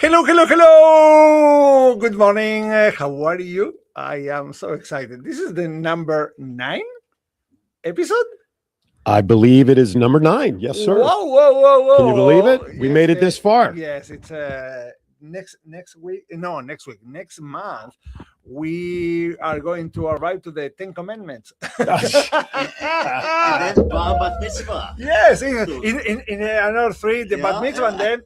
Hello, hello, hello. Good morning. How are you? I am so excited. This is the number 9 episode. I believe it is number 9. Yes, sir. Whoa, whoa, whoa, whoa. Can you believe it? We made it this far. Yes, it's next week. No, next week. Next month, we are going to arrive to the 10 Commandments. And then Bar Mitzvah. Yes, in another 3, the Bat Mitzvah, and then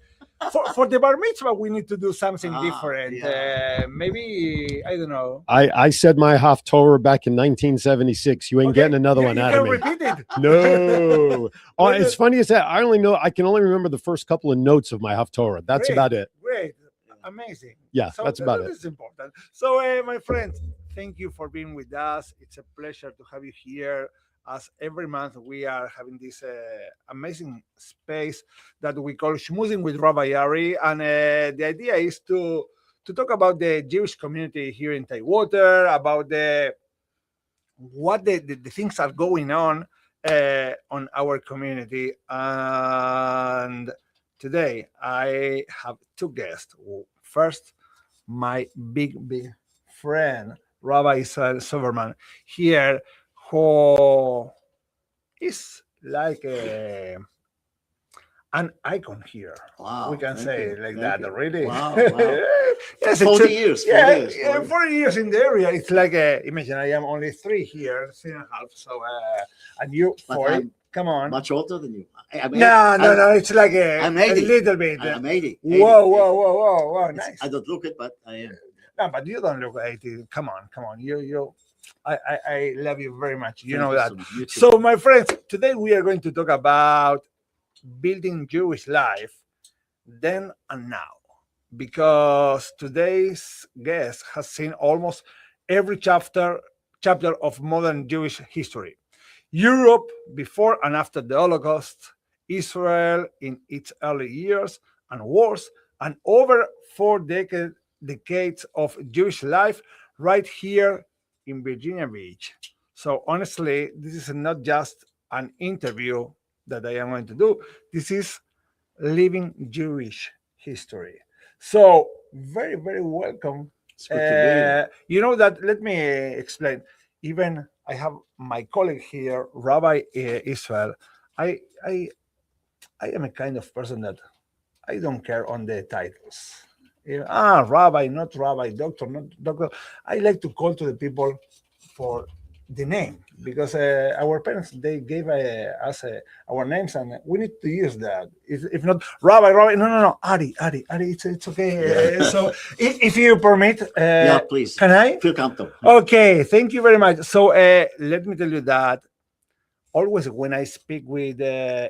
for the Bar Mitzvah, we need to do something different. Yeah. Maybe, I don't know. I said my Haftorah back in 1976. You ain't getting another one out of me. Repeat it. No. Oh, it's funny as that. I can only remember the first couple of notes of my Haftorah. That's Great, about it. Great. Amazing. Yeah, so that's about it. That is important. So, my friends, thank you for being with us. It's a pleasure to have you here. As every month, we are having this amazing space that we call Shmoozin with Rabbi Ari. And the idea is to talk about the Jewish community here in Tidewater, about what the things are going on our community. And today, I have 2 guests. First, my big friend, Rabbi Israel Silverman, here, who is like an icon here. Wow, we can say like that. Really? Wow. Yes, 40 years. 40 years in the area. It's like imagine I am only 3 here, 3.5. So and you 4. Come on. Much older than you. No. It's like I'm 80. A little bit. I'm 80. Whoa. Nice. I don't look it, but I am. No, but you don't look 80. Come on. You. I love you very much. You know that. So, my friends, today we are going to talk about building Jewish life then and now, because today's guest has seen almost every chapter of modern Jewish history. Europe before and after the Holocaust, Israel in its early years and wars, and over 4 decades of Jewish life right here in Virginia Beach. So honestly, this is not just an interview that I am going to do. This is living Jewish history. So very, very welcome. It's good to be here. You know that, let me explain. Even I have my colleague here, Rabbi Israel. I am a kind of person that I don't care on the titles. Rabbi, not rabbi, doctor, not doctor. I like to call to the people for the name, because our parents, they gave us our names, and we need to use that. If not Rabbi, no, Ari, it's okay. So if you permit, please. Can I? Feel comfortable. Okay, thank you very much. So let me tell you that always when I speak with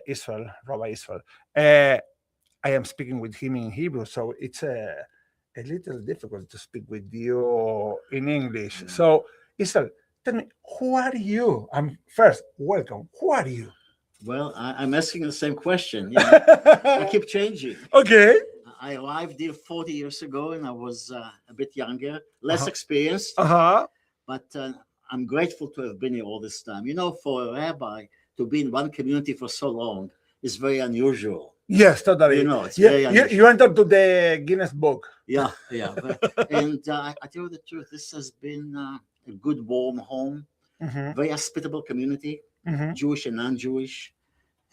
Israel, Rabbi Israel, I am speaking with him in Hebrew, so it's a little difficult to speak with you in English. So, Israel, tell me, who are you? First, welcome. Who are you? Well, I'm asking the same question. I keep changing. Okay. I arrived here 40 years ago, and I was a bit younger, less experienced. But I'm grateful to have been here all this time. For a rabbi to be in one community for so long is very unusual. Yes, totally. It's very unusual. You entered to the Guinness Book. Yeah. And I tell you the truth, this has been a good, warm home, very hospitable community, Jewish and non-Jewish.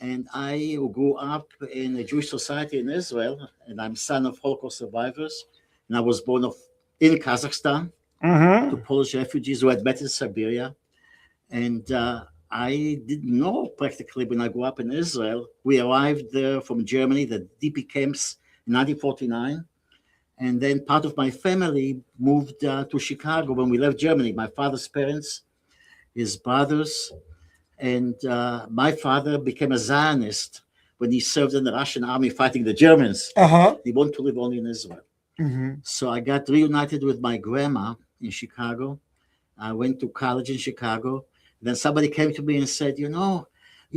And I grew up in a Jewish society in Israel, and I'm son of Holocaust survivors. And I was born in Kazakhstan to Polish refugees who had met in Siberia. And I didn't know practically when I grew up in Israel. We arrived there from Germany, the DP camps, in 1949. And then part of my family moved to Chicago when we left Germany. My father's parents, his brothers, and my father became a Zionist when he served in the Russian army fighting the Germans. He wanted to live only in Israel. So I got reunited with my grandma in Chicago. I went to college in Chicago. Then somebody came to me and said, you're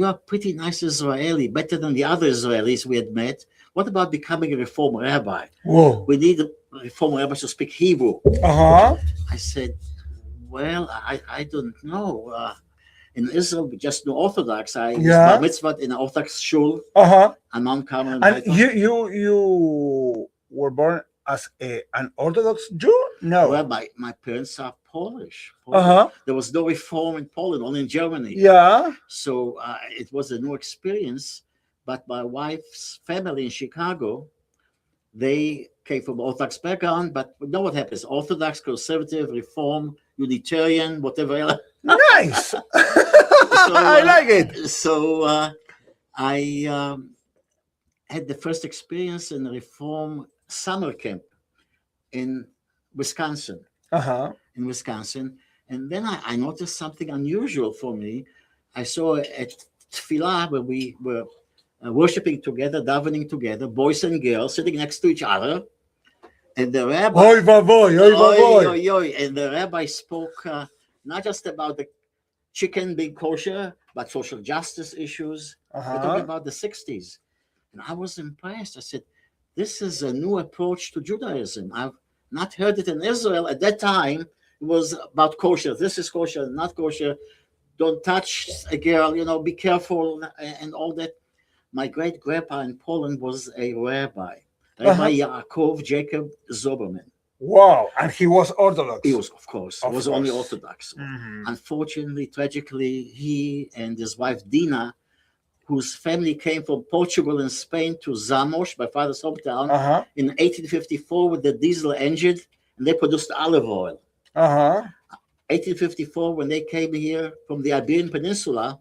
a pretty nice Israeli, better than the other Israelis we had met. What about becoming a Reform rabbi? Whoa. We need a Reform rabbi to speak Hebrew. I said, well, I don't know. In Israel, we just know Orthodox. I was bar mitzvah in an Orthodox shul. On Mount Carmel. And you were born as an Orthodox Jew? No. Well, my parents are Polish. Uh-huh. There was no reform in Poland, only in Germany. Yeah. So it was a new experience. But my wife's family in Chicago, they came from Orthodox background, but you know what happens? Orthodox, conservative, reform, Unitarian, whatever else. Nice. I like it. So I had the first experience in a reform summer camp in Wisconsin. Uh-huh. In Wisconsin. And then I noticed something unusual for me. I saw at Tefillah where we were worshiping together, davening together, boys and girls sitting next to each other. And the rabbi, Oy vavoy, oy vavoy. oy, oy, and the rabbi spoke not just about the chicken being kosher, but social justice issues. We're talking about the 60s. And I was impressed. I said, this is a new approach to Judaism. I've not heard it in Israel. At that time, it was about kosher. This is kosher, not kosher. Don't touch a girl, be careful, and all that. My great-grandpa in Poland was a rabbi, Rabbi Yaakov Jacob Zoberman. Wow, and he was Orthodox. He was, of course, was only Orthodox. Mm-hmm. Unfortunately, tragically, he and his wife Dina, whose family came from Portugal and Spain to Zamość, my father's hometown, in 1854 with the diesel engine, and they produced olive oil. 1854, when they came here from the Iberian Peninsula,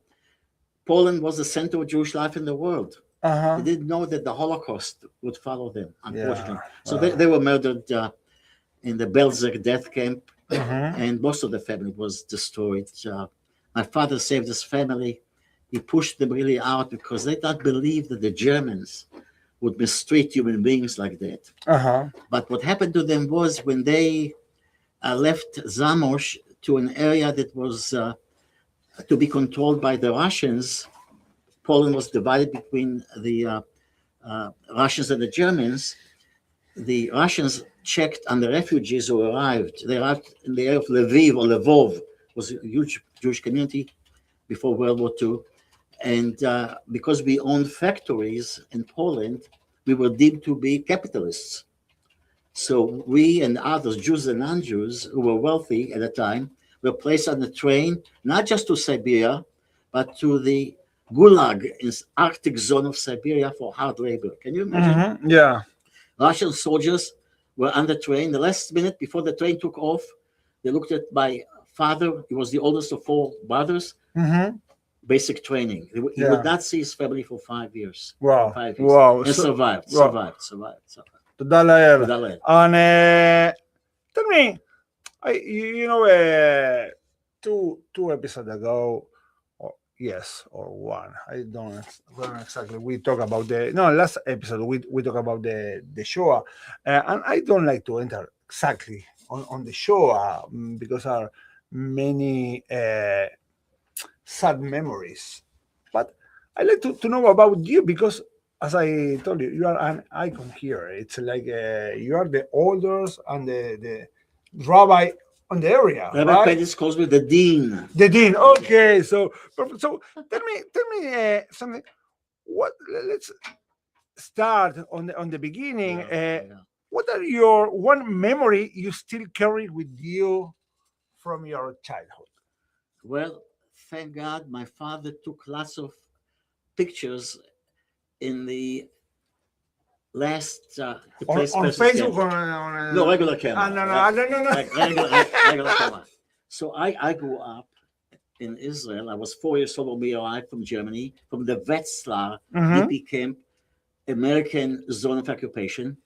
Poland was the center of Jewish life in the world. They didn't know that the Holocaust would follow them, unfortunately. So they were murdered in the Belzec death camp, and most of the family was destroyed. My father saved his family. He pushed them really out because they did not believe that the Germans would mistreat human beings like that. But what happened to them was when they left Zamość to an area that was to be controlled by the Russians. Poland was divided between the Russians and the Germans. The Russians checked on the refugees who arrived. They arrived in the area of Lviv or Lvov. It was a huge Jewish community before World War II. And because we owned factories in Poland, we were deemed to be capitalists. So we and others, Jews and non-Jews, who were wealthy at the time, were placed on the train, not just to Siberia, but to the Gulag in the Arctic zone of Siberia for hard labor. Can you imagine? Yeah. Russian soldiers were on the train. The last minute before the train took off, they looked at my father. He was the oldest of 4 brothers. Basic training. He would not see his family for 5 years. Wow. 5 years. Wow. And survived. תודה לאל. And tell me, two episodes ago, or one, I don't remember exactly. We talk about last episode we talk about the Shoah, and I don't like to enter exactly on the Shoah because there are many sad memories. But I like to know about you because, as I told you, you are an icon here. It's like you are the oldest and the rabbi on the area. Rabbi Pettis calls me the dean. The dean. Okay, so perfect. So tell me something. Let's start on the beginning. What are your one memory you still carry with you from your childhood? Well, thank God, my father took lots of pictures in the last on Facebook on no regular camera. No. Regular camera. So I grew up in Israel. I was 4 years old when we arrived from Germany, from the Wetzlar DP camp, American zone of occupation,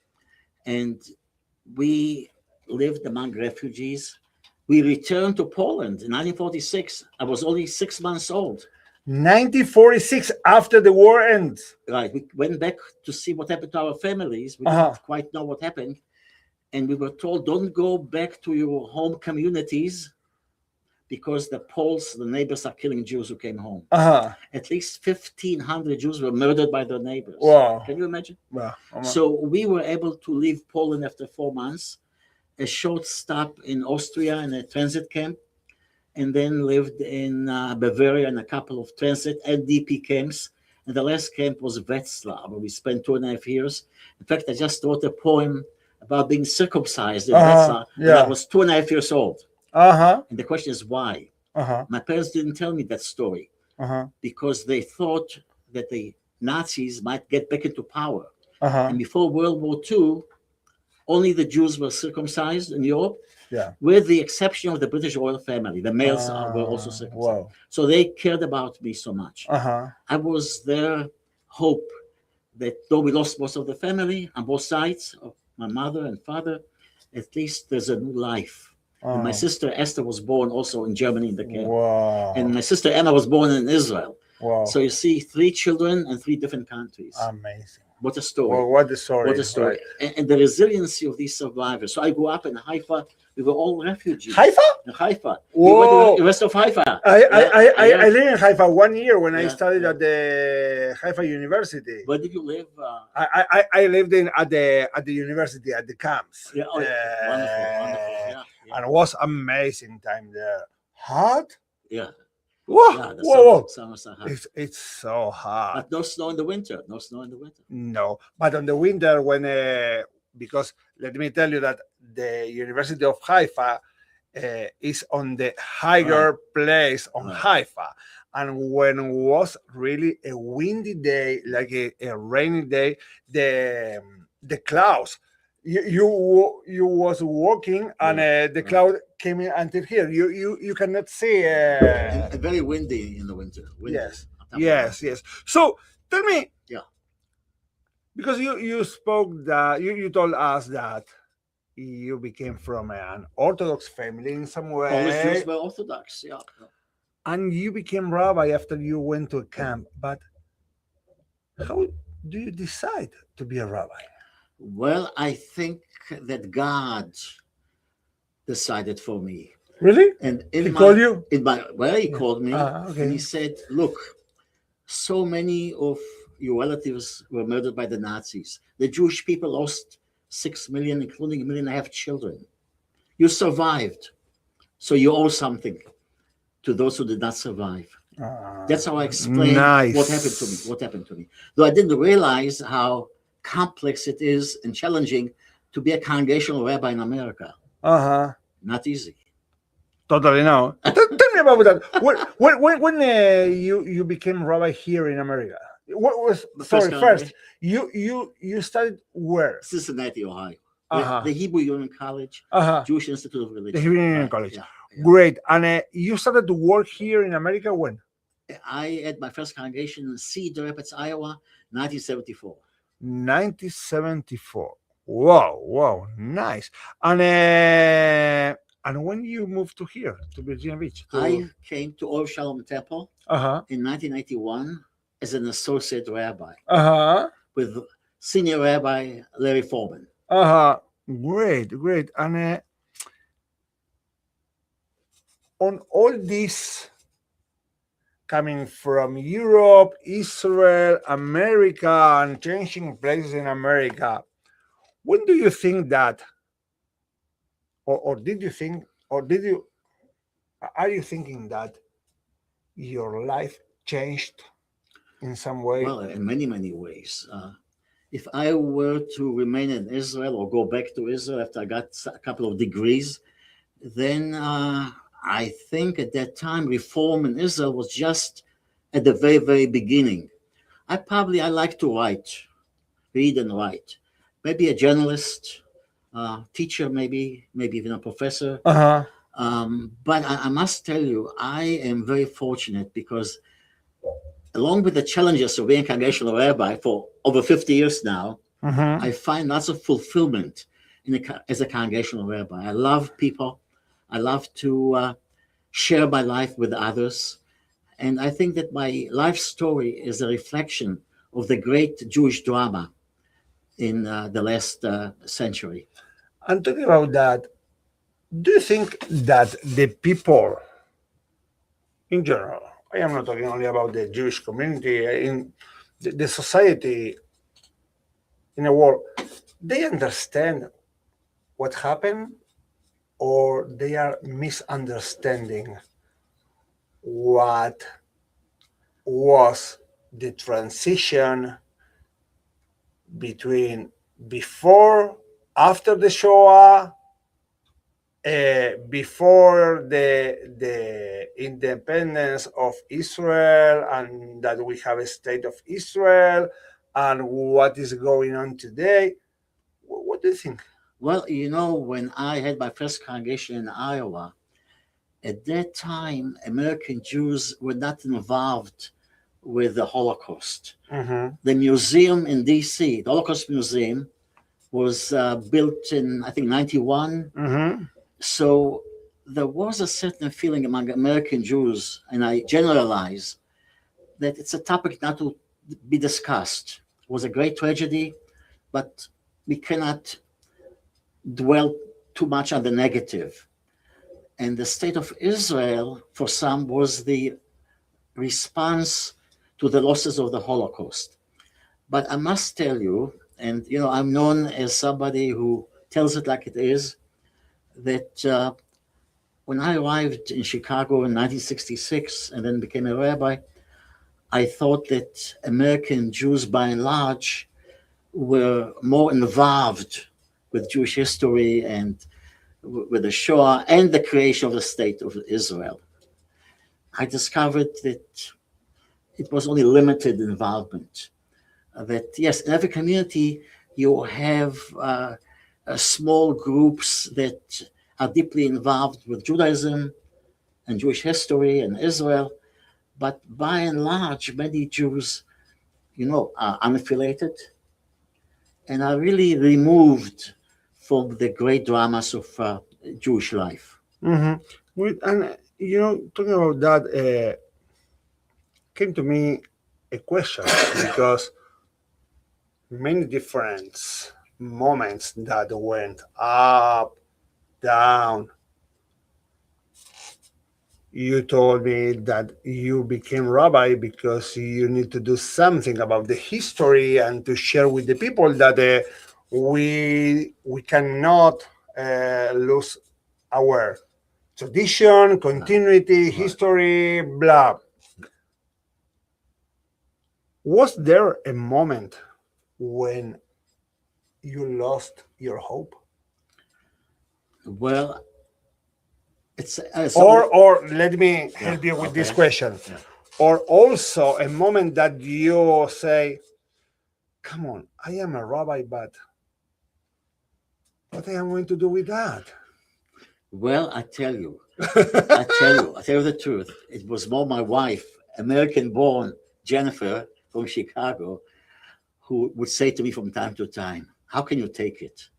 and we lived among refugees. We returned to Poland in 1946. I was only 6 months old. 1946, after the war ends. Right. We went back to see what happened to our families. We didn't quite know what happened. And we were told, don't go back to your home communities because the Poles, the neighbors, are killing Jews who came home. At least 1,500 Jews were murdered by their neighbors. Wow. Can you imagine? Wow. So we were able to leave Poland after 4 months, a short stop in Austria in a transit camp, and then lived in Bavaria in a couple of transit and DP camps. And the last camp was Wetzlar, where we spent 2.5 years. In fact, I just wrote a poem about being circumcised in Betzah when I was 2.5 years old. And the question is why? My parents didn't tell me that story because they thought that the Nazis might get back into power. And before World War II, only the Jews were circumcised in Europe, with the exception of the British royal family. The males were also circumcised. So they cared about me so much. I was their hope that though we lost most of the family on both sides of my mother and father, at least there's a new life. And my sister Esther was born also in Germany in the camp. And my sister Emma was born in Israel. So you see 3 children in 3 different countries. Amazing. What a story. Well, what a story. What a story. Right. And the resiliency of these survivors. So I grew up in Haifa. We were all refugees. Haifa? In Haifa. Whoa. We went to the rest of Haifa. I lived in Haifa 1 year when I studied at the Haifa University. Where did you live? I lived at the university, at the camps. Wonderful. Yeah. And it was amazing time there. Hot? Yeah. Whoa. It's so hot. But no snow in the winter. No, but on the winter when because let me tell you that the University of Haifa is on the higher place on Haifa, and when it was really a windy day, like a rainy day, the clouds. You was walking and the cloud came in until here. You cannot see. Very windy in the winter. Yes. So tell me. Because you spoke that you told us that you became from an Orthodox family in some way. Polish Jews were Orthodox, and you became rabbi after you went to a camp. But how do you decide to be a rabbi? Well, I think that God decided for me. Really? And he called you? He called me, okay. And he said, "Look, so many of your relatives were murdered by the Nazis. The Jewish people lost 6 million, including 1.5 million children. You survived, so you owe something to those who did not survive." That's how I explained what happened to me. Though I didn't realize how complex it is and challenging to be a congregational rabbi in America. Not easy. Totally no. Tell me about that. When you became rabbi here in America? What was first? You studied where? Cincinnati, Ohio. The Hebrew Union College, Jewish Institute of Religion. The Hebrew Union College. Great. And you started to work here in America when? I had my first congregation in Cedar Rapids, Iowa, 1974. 1974. Wow, nice. And when you moved to here, to Virginia Beach? I came to Or Shalom Temple in 1991 as an associate rabbi with senior rabbi Larry Foreman. Great. And on all this, coming from Europe, Israel, America, and changing places in America, when do you think that, or did you think, are you thinking that your life changed in some way? Well, in many, many ways. If I were to remain in Israel or go back to Israel after I got a couple of degrees, then I think at that time reform in Israel was just at the very, very beginning. I like to read and write. Maybe a journalist, teacher, maybe even a professor. But I must tell you, I am very fortunate because along with the challenges of being a congregational rabbi for over 50 years now, I find lots of fulfillment as a congregational rabbi. I love people. I love to share my life with others. And I think that my life story is a reflection of the great Jewish drama in the last century. And talking about that, do you think that the people in general, I am not talking only about the Jewish community, in the society in the world, they understand what happened, or they are misunderstanding what was the transition between before after the Shoah, before the independence of Israel, and that we have a state of Israel, and what is going on today. What do you think? Well, when I had my first congregation in Iowa, at that time, American Jews were not involved with the Holocaust. Mm-hmm. The museum in D.C., the Holocaust Museum, was built in, I think, 91. Mm-hmm. So there was a certain feeling among American Jews, and I generalize, that it's a topic not to be discussed. It was a great tragedy, but we cannot dwell too much on the negative. And the state of Israel, for some, was the response to the losses of the Holocaust. But I must tell you, and I'm known as somebody who tells it like it is, that when I arrived in Chicago in 1966 and then became a rabbi, I thought that American Jews, by and large, were more involved with Jewish history and with the Shoah and the creation of the state of Israel. I discovered that it was only limited involvement. That yes, in every community you have small groups that are deeply involved with Judaism and Jewish history and Israel, but by and large, many Jews, are unaffiliated and are really removed from the great dramas of Jewish life. Mm-hmm. And talking about that, came to me a question because many different moments that went up, down. You told me that you became rabbi because you need to do something about the history and to share with the people that we cannot lose our tradition, continuity, history, blah. Was there a moment when you lost your hope? Well, it's or let me help you with this question. Yeah. Or also a moment that you say, come on, I am a rabbi, but what I am going to do with that? Well, I tell you the truth. It was more my wife, American-born Jennifer from Chicago, who would say to me from time to time, how can you take it?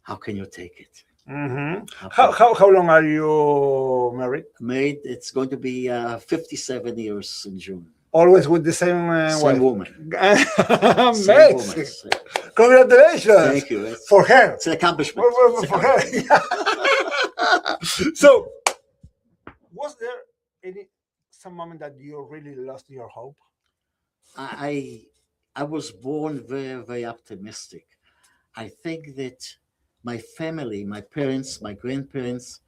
How can you take it? Mm-hmm. How long are you married? Married, it's going to be 57 years in June. Always with the same wife? Woman. Amazing. Congratulations. Thank you. For her. It's an accomplishment. For her. So, was there some moment that you really lost your hope? I was born very, very optimistic. I think that my family, my parents, my grandparents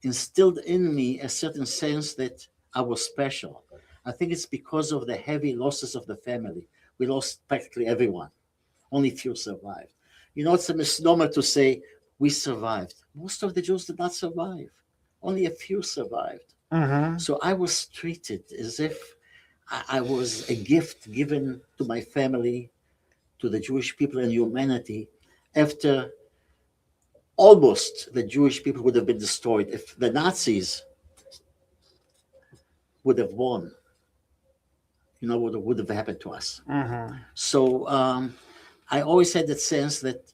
instilled in me a certain sense that I was special. I think it's because of the heavy losses of the family. We lost practically everyone. Only few survived. It's a misnomer to say we survived. Most of the Jews did not survive. Only a few survived. Mm-hmm. So I was treated as if I was a gift given to my family, to the Jewish people and humanity, after almost the Jewish people would have been destroyed if the Nazis would have won. What would have happened to us. Mm-hmm. So I always had that sense that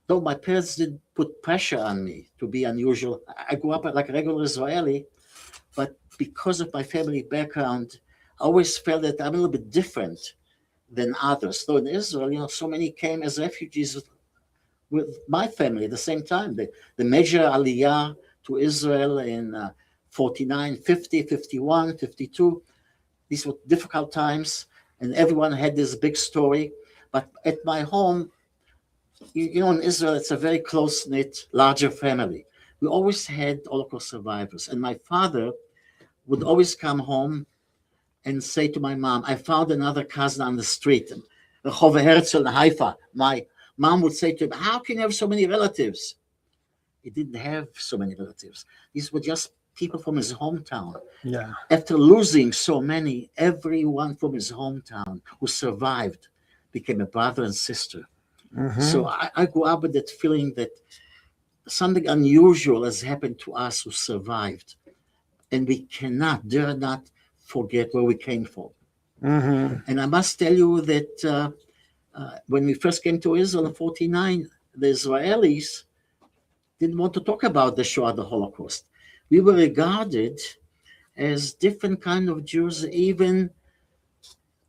though my parents did put pressure on me to be unusual, I grew up like a regular Israeli, but because of my family background, I always felt that I'm a little bit different than others. So in Israel, so many came as refugees with my family at the same time. The major aliyah to Israel in 49, 50, 51, 52. These were difficult times, and everyone had this big story. But at my home, in Israel, it's a very close-knit, larger family. We always had Holocaust survivors. And my father would always come home and say to my mom, I found another cousin on the street, Rehov Herzl in Haifa, my Mom would say to him, how can you have so many relatives? He didn't have so many relatives. These were just people from his hometown. Yeah. After losing so many, everyone from his hometown who survived became a brother and sister. So I grew up with that feeling that something unusual has happened to us who survived. And we dare not forget where we came from. And I must tell you that when we first came to Israel in 1949, the Israelis didn't want to talk about the Shoah, the Holocaust. We were regarded as different kind of Jews, even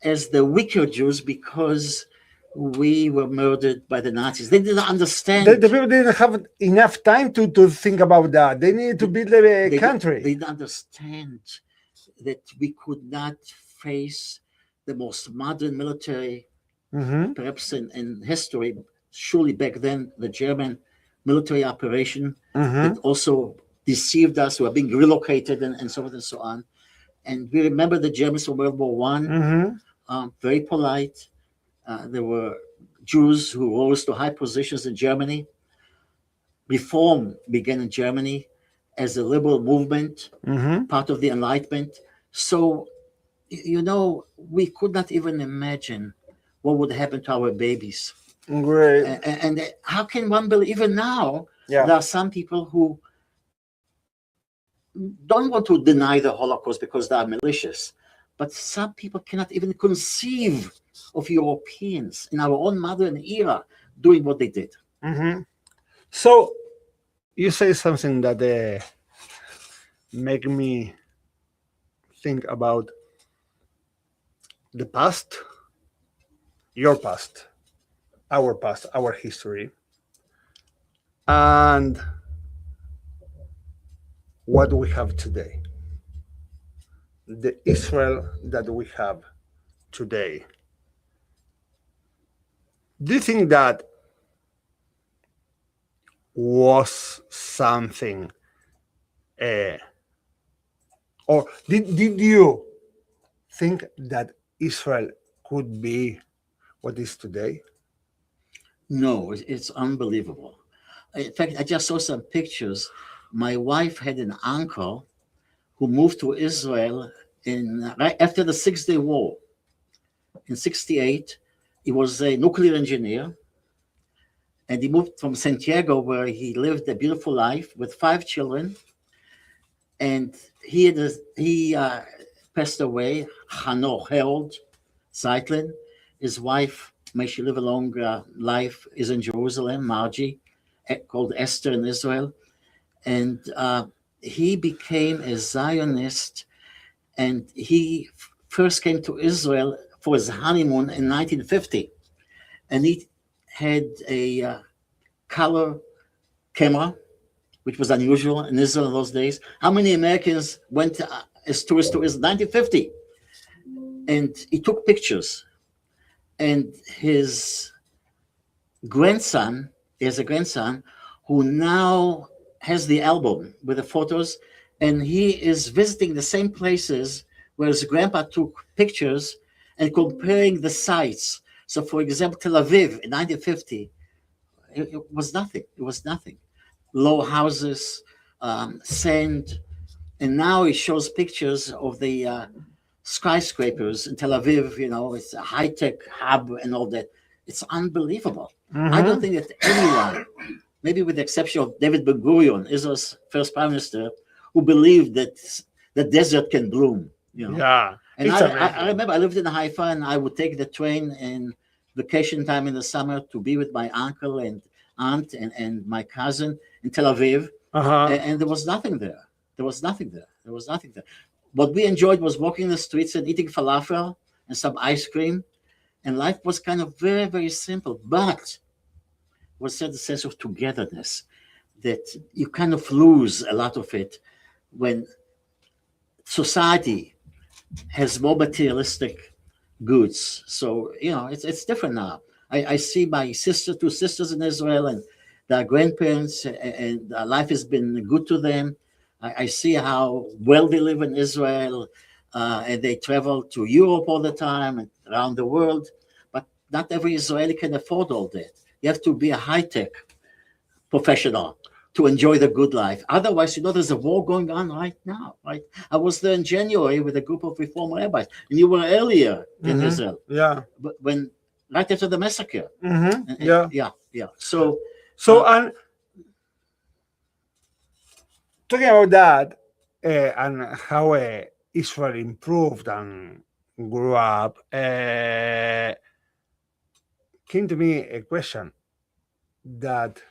as the weaker Jews, because we were murdered by the Nazis. They didn't understand. The people didn't have enough time to think about that. They needed to build a country. They didn't understand that we could not face the most modern military, perhaps in history. Surely back then, the German military operation that also deceived us. We were being relocated and so forth and so on. And we remember the Germans from World War One, very polite. There were Jews who rose to high positions in Germany. Reform began in Germany as a liberal movement, part of the Enlightenment. So, we could not even imagine what would happen to our babies. Great. And how can one believe, even now, there are some people who don't want to deny the Holocaust because they are malicious. But some people cannot even conceive of Europeans in our own modern era doing what they did. So you say something that make me think about the past, your past, our history, and what we have today. The Israel that we have today. Do you think that was something, or did you think that Israel could be what is today? No, it's unbelievable. In fact, I just saw some pictures. My wife had an uncle who moved to Israel right after the 6-Day War. In 1968, he was a nuclear engineer, and he moved from Santiago, where he lived a beautiful life with 5 children. And he passed away, Harold Zeitlin. His wife, may she live a long life, is in Jerusalem, Margie, called Esther in Israel. And he became a Zionist, and he first came to Israel for his honeymoon in 1950. And he had a color camera, which was unusual in Israel in those days. How many Americans went as tourists to Israel? 1950. And he took pictures. And his grandson, he has a grandson, who now has the album with the photos, and he is visiting the same places where his grandpa took pictures and comparing the sites. So, for example, Tel Aviv in 1950, it was nothing. It was nothing. Low houses, sand, and now he shows pictures of the skyscrapers in Tel Aviv. It's a high-tech hub and all that. It's unbelievable. I don't think that anyone, maybe with the exception of David Ben-Gurion, Israel's first prime minister, who believed that the desert can bloom. Yeah. And I remember I lived in Haifa, and I would take the train in vacation time in the summer to be with my uncle and aunt and my cousin in Tel Aviv. And there was nothing there. There was nothing there. What we enjoyed was walking the streets and eating falafel and some ice cream. And life was kind of very, very simple. But was a sense of togetherness that you kind of lose a lot of it when society has more materialistic goods. So, it's different now. I see my two sisters in Israel, and their grandparents, and life has been good to them. I see how well they live in Israel, and they travel to Europe all the time and around the world. But not every Israeli can afford all that. You have to be a high-tech professional to enjoy the good life. Otherwise, there's a war going on right now, right? I was there in January with a group of Reform rabbis, and you were earlier in Israel. Yeah. But right after the massacre. Yeah. So and talking about that and how Israel improved and grew up, came to me a question that,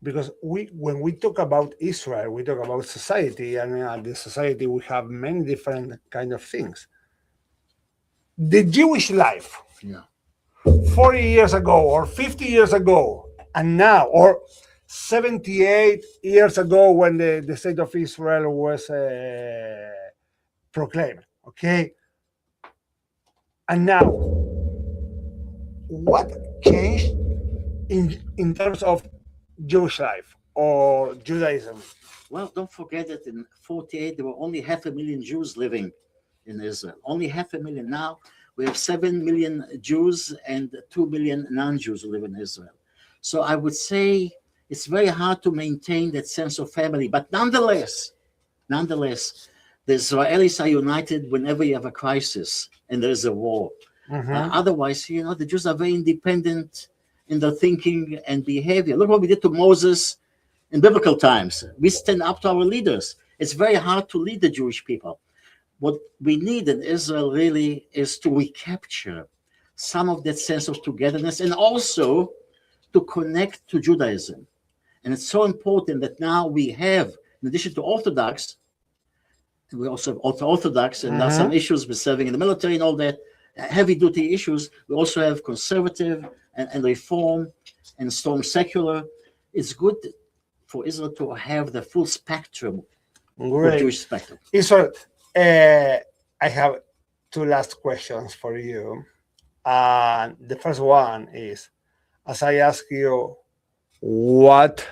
because when we talk about Israel, we talk about society, and in the society we have many different kind of things. The Jewish life, 40 years ago or 50 years ago, and now, or 78 years ago when the state of Israel was proclaimed, okay? And now, what changed in terms of Jewish life or Judaism? Well, don't forget that in 48 there were only 500,000 Jews living in Israel. Only 500,000. Now we have 7 million Jews and 2 million non-Jews who live in Israel. So I would say it's very hard to maintain that sense of family. But nonetheless, the Israelis are united whenever you have a crisis and there's a war. Otherwise, the Jews are very independent in their thinking and behavior. Look what we did to Moses in biblical times. We stand up to our leaders. It's very hard to lead the Jewish people. What we need in Israel really is to recapture some of that sense of togetherness and also to connect to Judaism. And it's so important that now we have, in addition to Orthodox, we also have ultra-Orthodox, and there are some issues with serving in the military and all that, heavy-duty issues. We also have conservative and reform and strong secular. It's good for Israel to have the full spectrum of Jewish spectrum. Israel, I have two last questions for you. The first one is, as I ask you, what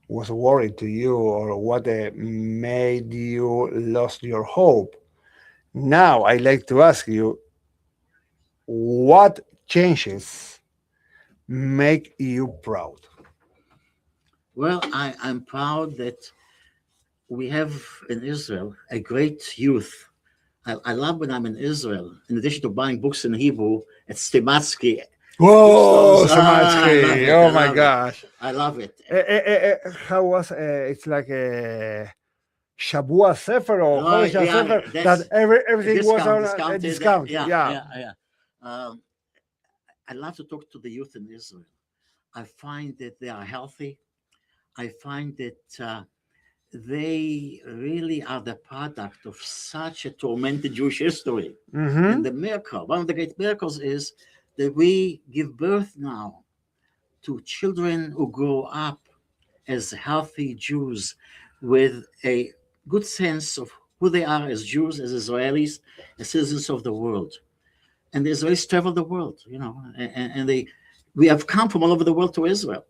was worried to you, or what made you lost your hope? Now I like to ask you, what changes make you proud? Well, I'm proud that we have in Israel a great youth. I love when I'm in Israel, in addition to buying books in Hebrew at Stimatsky. Whoa, Samatsky! Oh my gosh, I love it. How was it's like a Shabua Sefer or Chodesh Sefer, that everything was on a discount. Yeah. I love to talk to the youth in Israel. I find that they are healthy. I find that they really are the product of such a tormented Jewish history. And the miracle, one of the great miracles, is that we give birth now to children who grow up as healthy Jews with a good sense of who they are as Jews, as Israelis, as citizens of the world. And the Israelis travel the world, and we have come from all over the world to Israel.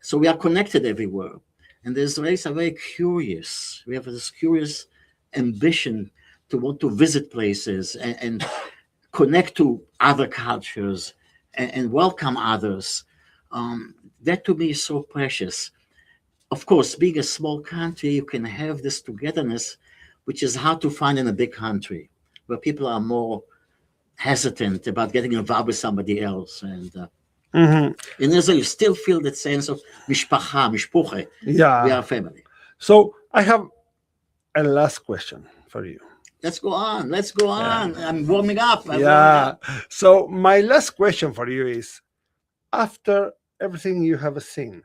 So we are connected everywhere. And the Israelis are very curious. We have this curious ambition to want to visit places and connect to other cultures and welcome others. That to me is so precious. Of course, being a small country, you can have this togetherness, which is hard to find in a big country, where people are more hesitant about getting involved with somebody else. And in Israel, you still feel that sense of mishpuche. Yeah, we are family. So I have a last question for you. Let's go on. I'm warming up. So my last question for you is, after everything you have seen,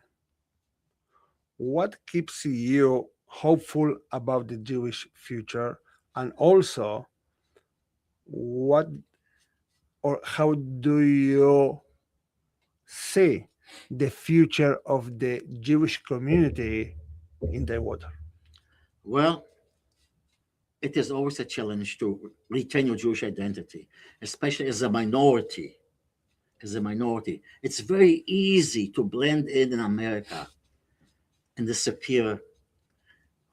what keeps you hopeful about the Jewish future, and also what or how do you see the future of the Jewish community in the water? Well, it is always a challenge to retain your Jewish identity, especially as a minority. It's very easy to blend in America and disappear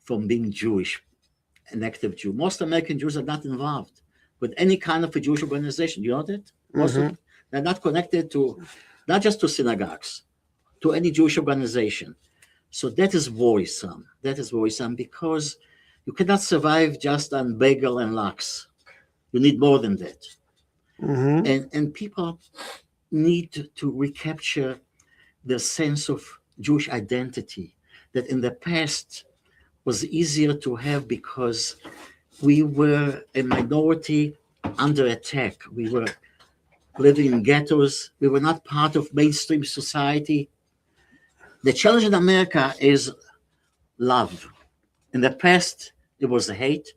from being Jewish, an active Jew. Most American Jews are not involved. with any kind of a Jewish organization. You know that? Also, they're not connected to, not just to synagogues, to any Jewish organization. So that is worrisome. That is worrisome because you cannot survive just on bagel and lox. You need more than that. And people need to recapture the sense of Jewish identity that in the past was easier to have because we were a minority under attack. We were living in ghettos. We were not part of mainstream society. The challenge in America is love. In the past, it was hate.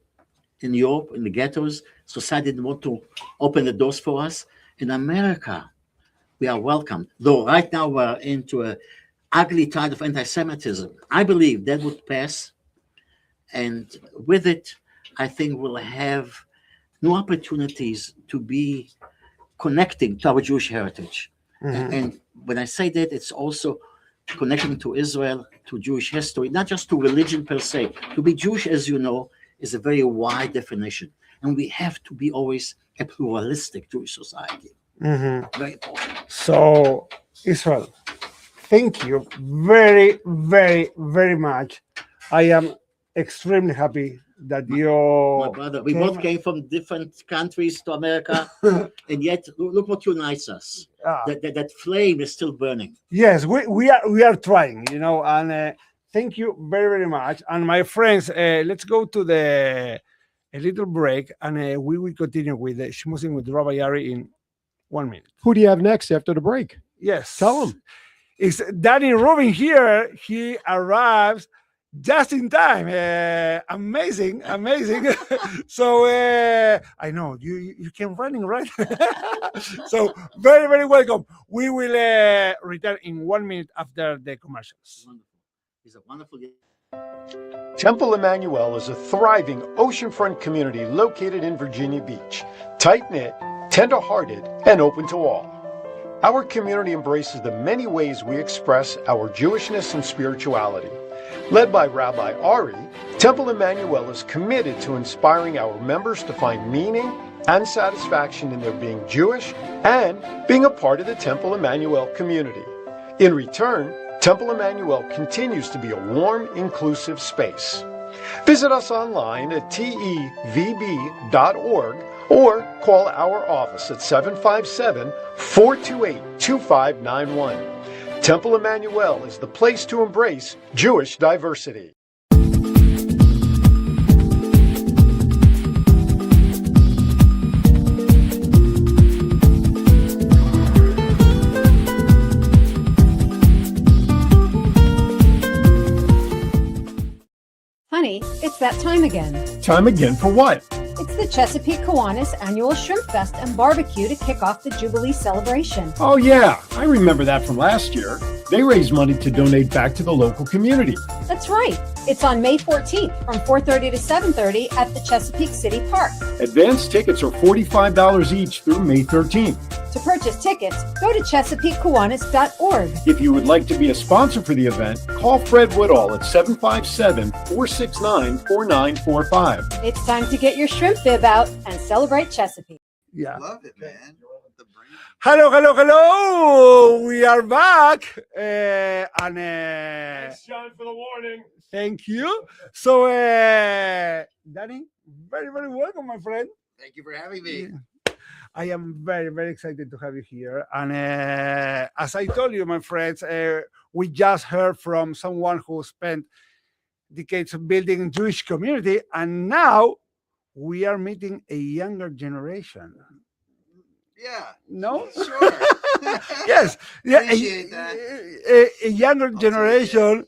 In Europe, in the ghettos, society didn't want to open the doors for us. In America, we are welcomed. Though right now we're into an ugly tide of anti-Semitism. I believe that would pass. And with it, I think we'll have new opportunities to be connecting to our Jewish heritage. And when I say that, it's also connecting to Israel, to Jewish history, not just to religion per se. To be Jewish, as you know, is a very wide definition. And we have to be always a pluralistic Jewish society. Very important. So, Israel, thank you very, very, very much. I am extremely happy that you... My brother, we both came from different countries to America, and yet look what unites us. That flame is still burning. Yes, we are trying, and thank you very, very much. And my friends, let's go to a little break, and we will continue with Shmoozin with Rabbi Ari in 1 minute. Who do you have next after the break? Yes. Tell them. It's Danny Rubin here. He arrives just in time. Amazing. So I know you came running, right? So very, very welcome. We will return in 1 minute after the commercials. Wonderful. He's a wonderful. Temple Emmanuel is a thriving oceanfront community located in Virginia Beach, tight-knit, tender-hearted, and open to all. Our community embraces the many ways we express our Jewishness and spirituality. Led by Rabbi Ari, Temple Emmanuel is committed to inspiring our members to find meaning and satisfaction in their being Jewish and being a part of the Temple Emmanuel community. In return, Temple Emmanuel continues to be a warm, inclusive space. Visit us online at tevb.org or call our office at 757-428-2591. Temple Emmanuel is the place to embrace Jewish diversity. Honey, it's that time again. Time again for what? It's the Chesapeake Kiwanis Annual Shrimp Fest and Barbecue to kick off the Jubilee celebration. Oh yeah, I remember that from last year. They raised money to donate back to the local community. That's right. It's on May 14th from 4:30 to 7:30 at the Chesapeake City Park. Advance tickets are $45 each through May 13th. To purchase tickets, go to ChesapeakeKiwanis.org. If you would like to be a sponsor for the event, call Fred Woodall at 757-469-4945. It's time to get your shrimp bib out and celebrate Chesapeake. Yeah. Love it, man. The brand. Hello. We are back. And Thanks, John, for the warning. thank you. So, Danny, very, very welcome, my friend. Thank you for having me. I am very, very excited to have you here. And as I told you, my friends, we just heard from someone who spent decades building Jewish community, and now we are meeting a younger generation. Yeah. No? Sure. Yes. Yeah. Appreciate that. A younger take generation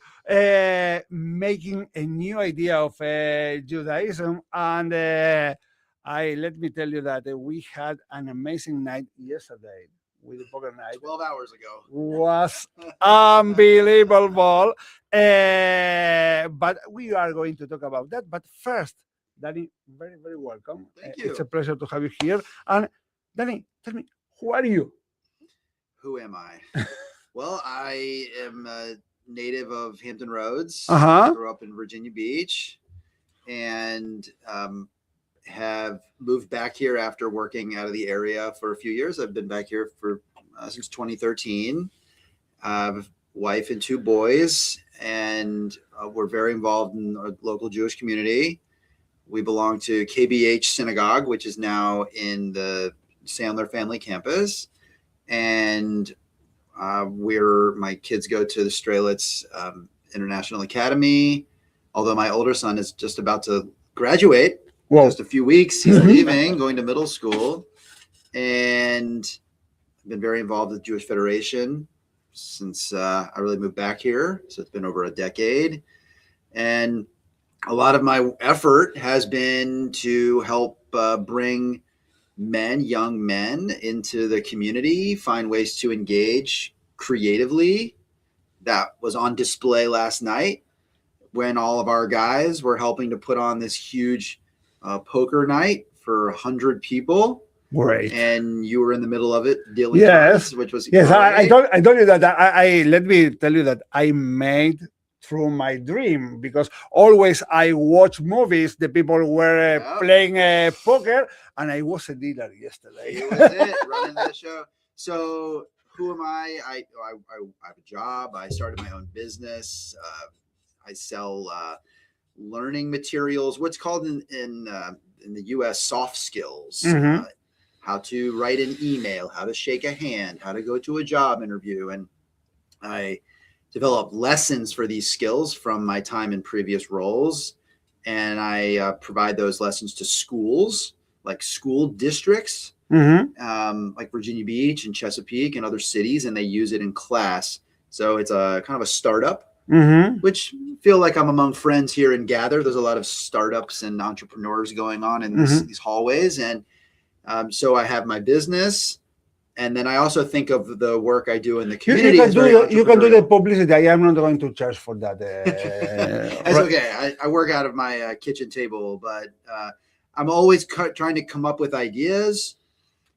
making a new idea of Judaism. And let me tell you that we had an amazing night yesterday with the poker night. 12 hours ago. Was unbelievable. But we are going to talk about that. But first, Danny, very, very welcome. Thank you. It's a pleasure to have you here. And Danny, tell me, who are you? Who am I? Well, I am a native of Hampton Roads. Uh-huh. Grew up in Virginia Beach and have moved back here after working out of the area for a few years. I've been back here for since 2013. I have a wife and 2 boys, and we're very involved in our local Jewish community. We belong to KBH Synagogue, which is now in the Sandler family campus. And my kids go to the Strelitz International Academy, although my older son is just about to graduate. Whoa. Just a few weeks. He's leaving, going to middle school. And I've been very involved with the Jewish Federation since I really moved back here. So it's been over a decade. And a lot of my effort has been to help bring young men into the community, find ways to engage creatively. That was on display last night when all of our guys were helping to put on this huge poker night for 100 people. Great. And you were in the middle of it dealing yes. cards, which was yes. great. I told you that I let me tell you that I made through my dream, because always I watch movies, the people were playing poker, and I was a dealer yesterday. He was it, running the show. So who am I? I have a job. I started my own business. I sell learning materials, what's called in the US soft skills. Mm-hmm. How to write an email, how to shake a hand, how to go to a job interview. And I developed lessons for these skills from my time in previous roles. And I provide those lessons to schools, like school districts, like Virginia Beach and Chesapeake and other cities, and they use it in class. So it's a kind of a startup, which feel like I'm among friends here in Gather. There's a lot of startups and entrepreneurs going on in these hallways. And so I have my business, and then I also think of the work I do in the community. You can do the publicity. I am not going to charge for that. That's okay. I work out of my kitchen table, but I'm always trying to come up with ideas.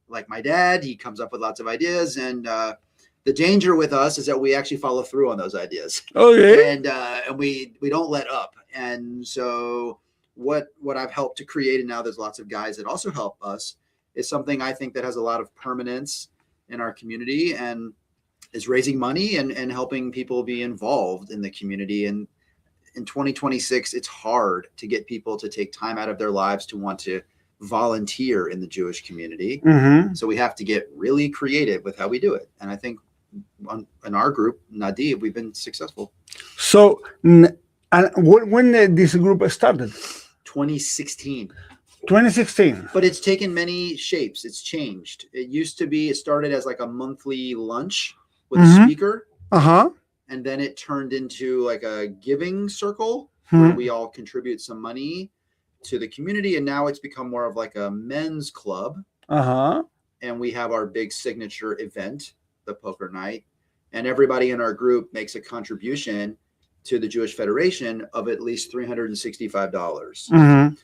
Like my dad, he comes up with lots of ideas, and the danger with us is that we actually follow through on those ideas. Okay. And we don't let up. And so what I've helped to create, and now there's lots of guys that also help us, is something I think that has a lot of permanence in our community and is raising money and helping people be involved in the community. And in 2026, it's hard to get people to take time out of their lives to want to volunteer in the Jewish community. So we have to get really creative with how we do it. And I think in our group, Nadiv, we've been successful. So and when this group started? 2016. 2016. But it's taken many shapes. It's changed. It started as like a monthly lunch with a speaker. And then it turned into like a giving circle where we all contribute some money to the community. And now it's become more of like a men's club. And we have our big signature event, the poker night. And everybody in our group makes a contribution to the Jewish Federation of at least $365.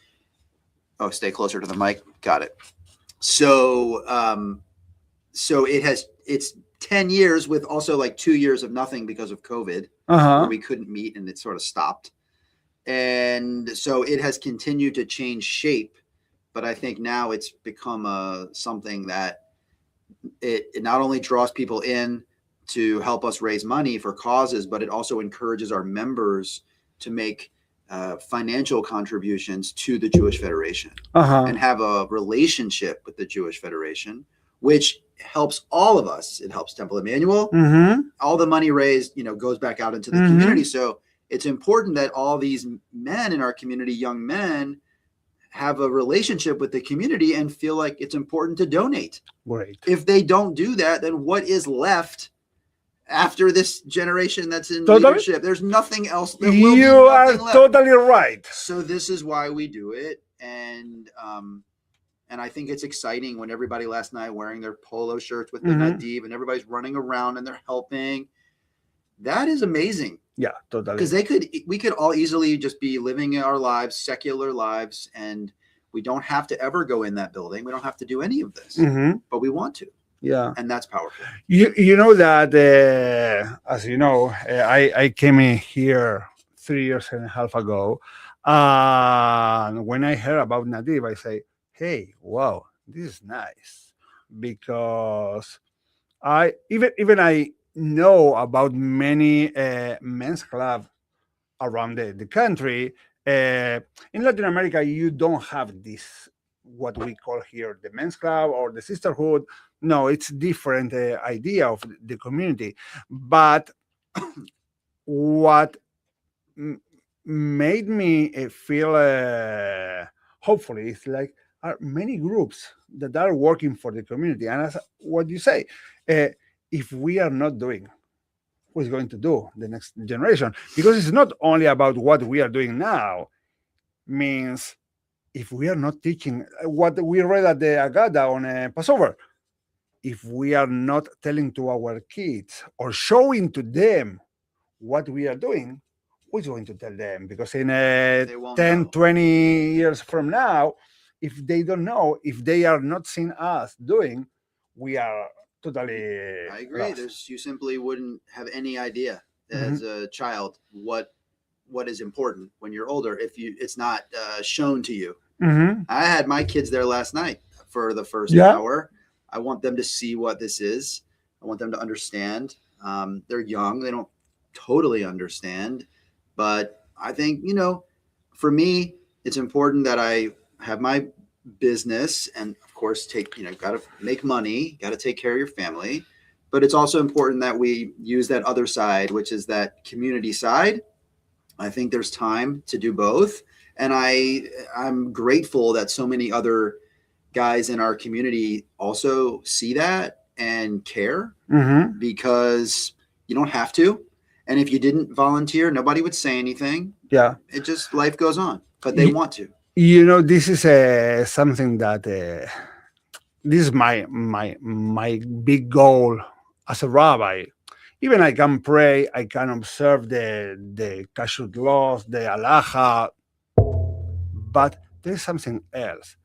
Oh, stay closer to the mic. Got it. So, it's 10 years with also like 2 years of nothing because of COVID, where we couldn't meet and it sort of stopped. And so it has continued to change shape, but I think now it's become something that it not only draws people in to help us raise money for causes, but it also encourages our members to make financial contributions to the Jewish Federation and have a relationship with the Jewish Federation, which helps all of us. It helps Temple Emmanuel. All the money raised, goes back out into the community. So it's important that all these men in our community, young men, have a relationship with the community and feel like it's important to donate. Right. If they don't do that, then what is left after this generation that's in leadership? There's nothing else. You are totally right. So this is why we do it. And I think it's exciting when everybody last night wearing their polo shirts with the Nadiv and everybody's running around and they're helping. That is amazing. Yeah, totally. Because we could all easily just be living our lives, secular lives, and we don't have to ever go in that building. We don't have to do any of this, but we want to. Yeah. And that's powerful. You know that, as you know, I came in here 3.5 years ago, And when I heard about Nativ, I say, hey, wow, this is nice. Because even I know about many men's clubs around the country. In Latin America, you don't have this, what we call here the men's club or the sisterhood. No, it's different idea of the community. But what made me feel hopefully is like are many groups that are working for the community. And as what you say, if we are not doing, who is going to do the next generation? Because it's not only about what we are doing now, means if we are not teaching what we read at the Agada on Passover, if we are not telling to our kids or showing to them what we are doing, who's going to tell them? Because in 10, 20 years from now, if they don't know, if they are not seeing us doing, we are totally I agree. lost. You simply wouldn't have any idea as a child what is important when you're older if it's not shown to you. I had my kids there last night for the first hour. I want them to see what this is. I want them to understand. They're young. They don't totally understand. But I think, for me, it's important that I have my business and, of course, got to make money, got to take care of your family. But it's also important that we use that other side, which is that community side. I think there's time to do both. And I'm grateful that so many other guys in our community also see that and care because you don't have to. And if you didn't volunteer, nobody would say anything. Yeah. It just, life goes on, but they want to. This is something that this is my big goal as a rabbi. Even I can pray, I can observe the kashrut laws, the halacha, but there's something else.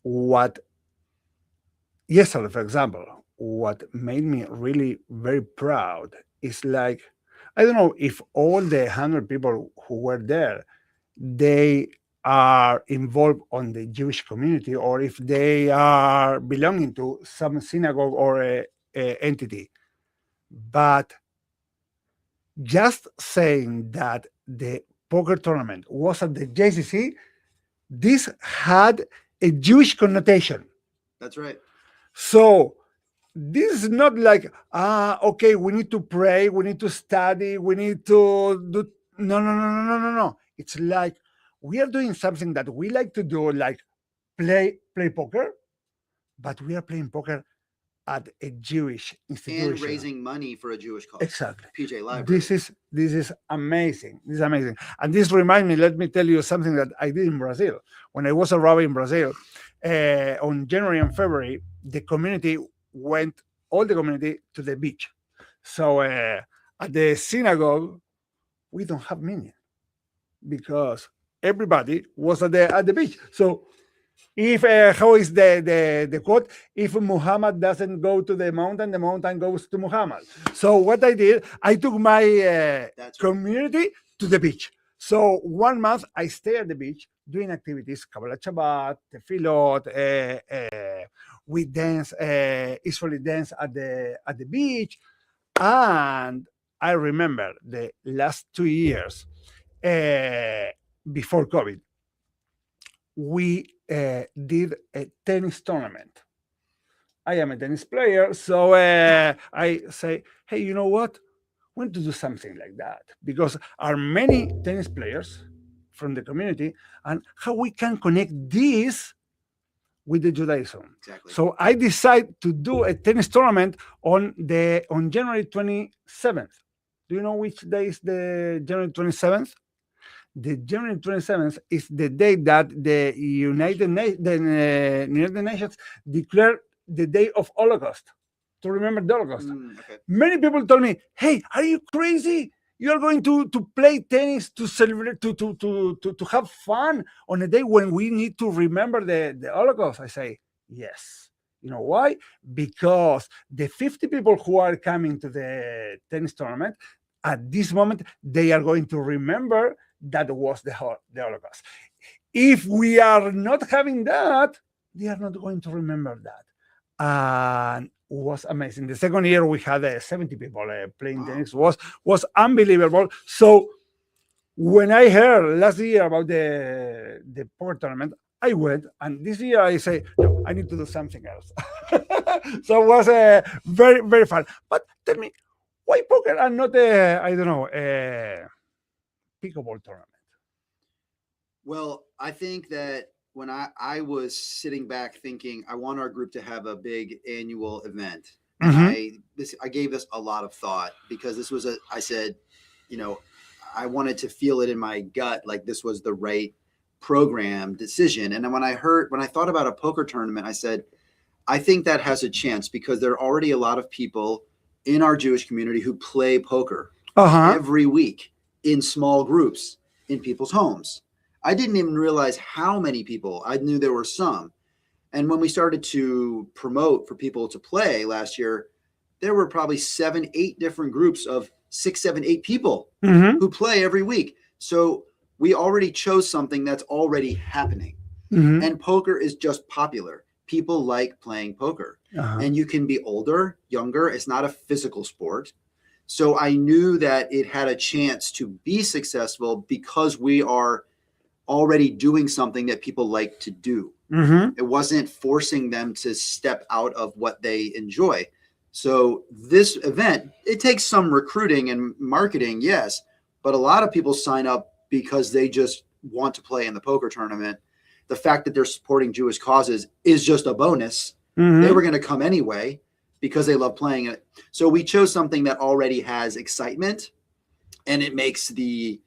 What yesterday, for example, what made me really very proud is like, I don't know if all the 100 people who were there, they are involved on the Jewish community or if they are belonging to some synagogue or a entity. But just saying that the poker tournament was at the JCC, this had a Jewish connotation. That's right. So this is not like, okay, we need to pray, we need to study, we need to do. No. It's like we are doing something that we like to do, like play poker, but we are playing poker at a Jewish institution. And raising money for a Jewish cause. Exactly. PJ Library. This is amazing. This is amazing. And this reminds me, let me tell you something that I did in Brazil. When I was a rabbi in Brazil, on January and February, all the community to the beach. So at the synagogue, we don't have minyan because everybody was at the beach. So if how is the quote? If Muhammad doesn't go to the mountain goes to Muhammad. So what I did, I took my community to the beach. So 1 month I stay at the beach doing activities, Kabbalah Shabbat, Tefillot, we dance, Israeli dance at the beach. And I remember the last 2 years before COVID, we did a tennis tournament. I am a tennis player, so I say, hey, you know what? We want to do something like that because are many tennis players from the community, and how we can connect this with the Judaism. Exactly. So I decided to do a tennis tournament on January 27th. Do you know which day is the January 27th? The January 27th is the day that the United Nations declared the day of Holocaust, to remember the Holocaust. Okay. Many people told me, hey, are you crazy? You are going to play tennis to celebrate, to have fun on a day when we need to remember the Holocaust. I say, yes. You know why? Because the 50 people who are coming to the tennis tournament, at this moment, they are going to remember that was the Holocaust. If we are not having that, they are not going to remember that. And was amazing. The second year we had 70 people playing tennis. Was unbelievable. So when I heard last year about the poker tournament, I went, and this year I say, no, I need to do something else. So it was very, very fun. But tell me, why poker and not I don't know, pickleball tournament? Well, I think that when I was sitting back thinking, I want our group to have a big annual event. I gave this a lot of thought, because this was I said, I wanted to feel it in my gut, like this was the right program decision. And then when I thought about a poker tournament, I said, I think that has a chance, because there are already a lot of people in our Jewish community who play poker every week in small groups in people's homes. I didn't even realize how many people. I knew there were some. And when we started to promote for people to play last year, there were probably 7, 8 different groups of 6, 7, 8 people who play every week. So we already chose something that's already happening. And poker is just popular. People like playing poker. And you can be older, younger. It's not a physical sport. So I knew that it had a chance to be successful because we are already doing something that people like to do. It wasn't forcing them to step out of what they enjoy. So this event, it takes some recruiting and marketing, yes, but a lot of people sign up because they just want to play in the poker tournament. The fact that they're supporting Jewish causes is just a bonus. They were going to come anyway because they love playing it. So we chose something that already has excitement, and it makes the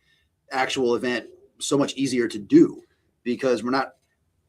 actual event so much easier to do, because we're not,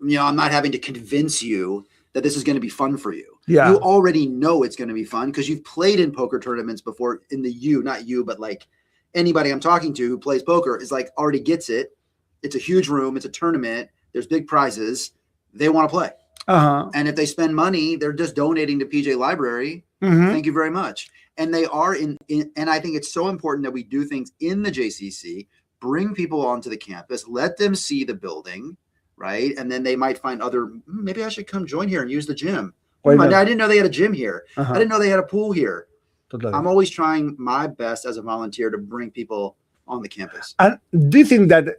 I'm not having to convince you that this is going to be fun for you. Yeah. You already know it's going to be fun because you've played in poker tournaments before. In the not you, but like anybody I'm talking to who plays poker is like already gets it. It's a huge room. It's a tournament. There's big prizes. They want to play. And if they spend money, they're just donating to PJ Library. Thank you very much. And they are in, and I think it's so important that we do things in the JCC, bring people onto the campus, let them see the building, right? And then they might find maybe I should come join here and use the gym. I didn't know they had a gym here. I didn't know they had a pool here. I'm always trying my best as a volunteer to bring people on the campus. And do you think that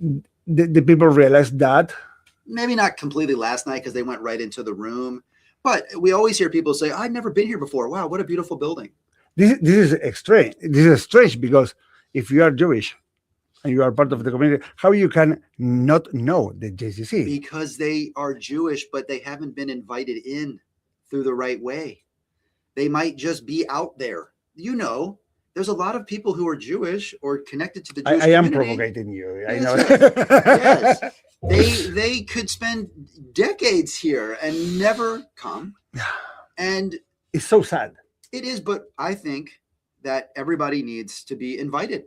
the people realize that? Maybe not completely last night because they went right into the room. But we always hear people say, I've never been here before. Wow, what a beautiful building. This is strange. This is strange because if you are Jewish and you are part of the community, how you can not know the JCC? Because they are Jewish, but they haven't been invited in through the right way. They might just be out there. There's a lot of people who are Jewish or connected to the Jewish community. I am provoking you. I know. Yes. They could spend decades here and never come. And it's so sad. It is, but I think that everybody needs to be invited.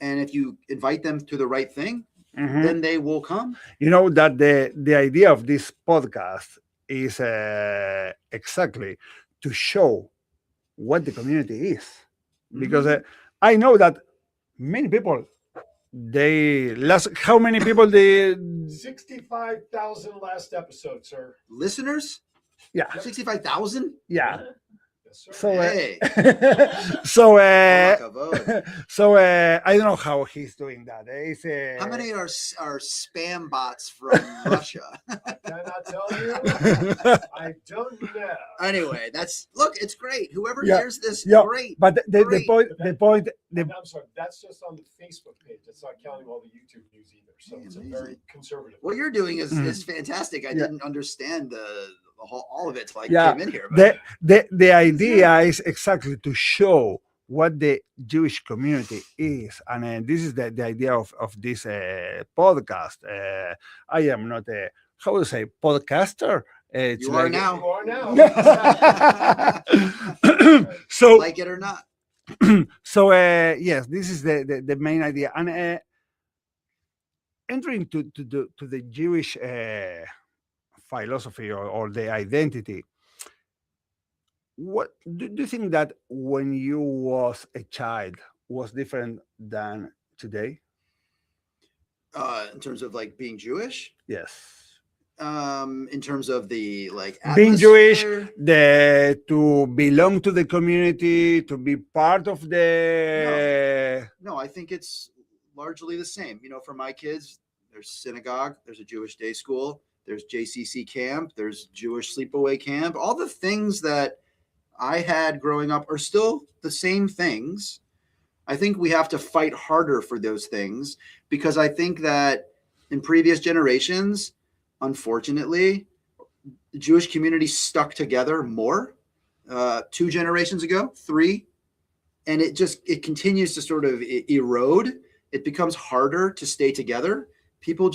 And if you invite them to the right thing, then they will come. You know that the idea of this podcast is exactly to show what the community is. Because I know that many people, how many people 65,000 last episode, sir. Listeners? Yeah. 65,000? Yeah. Yes, sir. So, hey. So I don't know how he's doing that. How many are spam bots from Russia? I cannot tell you. I don't know. Anyway, it's great. Whoever hears this, great. But the point. I'm sorry, that's just on the Facebook page. It's not counting all the YouTube views either. So it's a very conservative. What you're doing is fantastic. I didn't understand all of it till I came in here. But the idea is exactly to show what the Jewish community is, and this is the idea of this podcast. I am not a podcaster. You are now. So like it or not. So yes, this is the main idea, and entering to the Jewish philosophy or the identity. What do you think that when you was a child was different than today? In terms of like being Jewish. Yes. In terms of the like being Jewish, atmosphere? to belong to the community, to be part of the. No, I think it's largely the same. You know, for my kids, there's synagogue, there's a Jewish day school, there's JCC camp, there's Jewish sleepaway camp. All the things that I had growing up are still the same things. I think we have to fight harder for those things, because I think that in previous generations, unfortunately, the Jewish community stuck together more 2 generations ago, 3, and it continues to sort of erode. It becomes harder to stay together. People